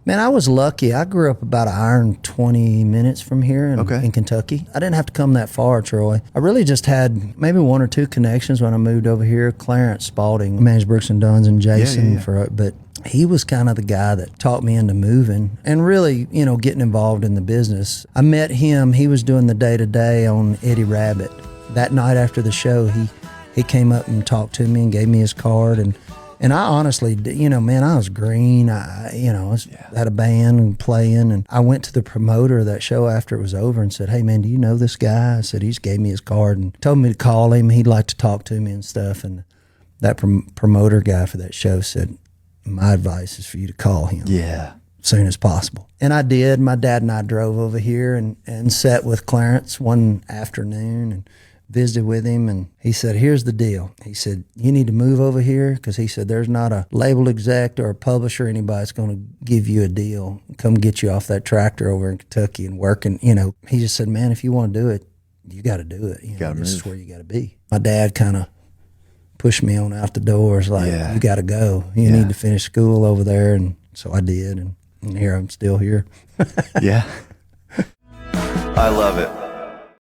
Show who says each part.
Speaker 1: Man, I was lucky. I grew up about an hour and 20 minutes from here in Kentucky. I didn't have to come that far, Troy. I really just had maybe one or two connections when I moved over here. Clarence Spalding managed Brooks and Dunn's and Jason, but he was kind of the guy that taught me into moving and really, getting involved in the business. I met him. He was doing the day-to-day on Eddie Rabbit. That night after the show, he came up and talked to me and gave me his card. And I honestly, man, I was green. I had a band and playing. And I went to the promoter of that show after it was over and said, hey, man, do you know this guy? I said, he just gave me his card and told me to call him. He'd like to talk to me and stuff. And that promoter guy for that show said, my advice is for you to call him.
Speaker 2: Yeah.
Speaker 1: As soon as possible. And I did. My dad and I drove over here and sat with Clarence one afternoon and visited with him, and he said, here's the deal. He said, you need to move over here, because he said, there's not a label exec or a publisher, anybody that's going to give you a deal, come get you off that tractor over in Kentucky and working. He just said, man, if you want to do it, you got to do it. This is where you got to be. My dad kind of pushed me on out the doors, like, you got to go. You need to finish school over there. And so I did, and here I'm still here.
Speaker 2: Yeah. I love it.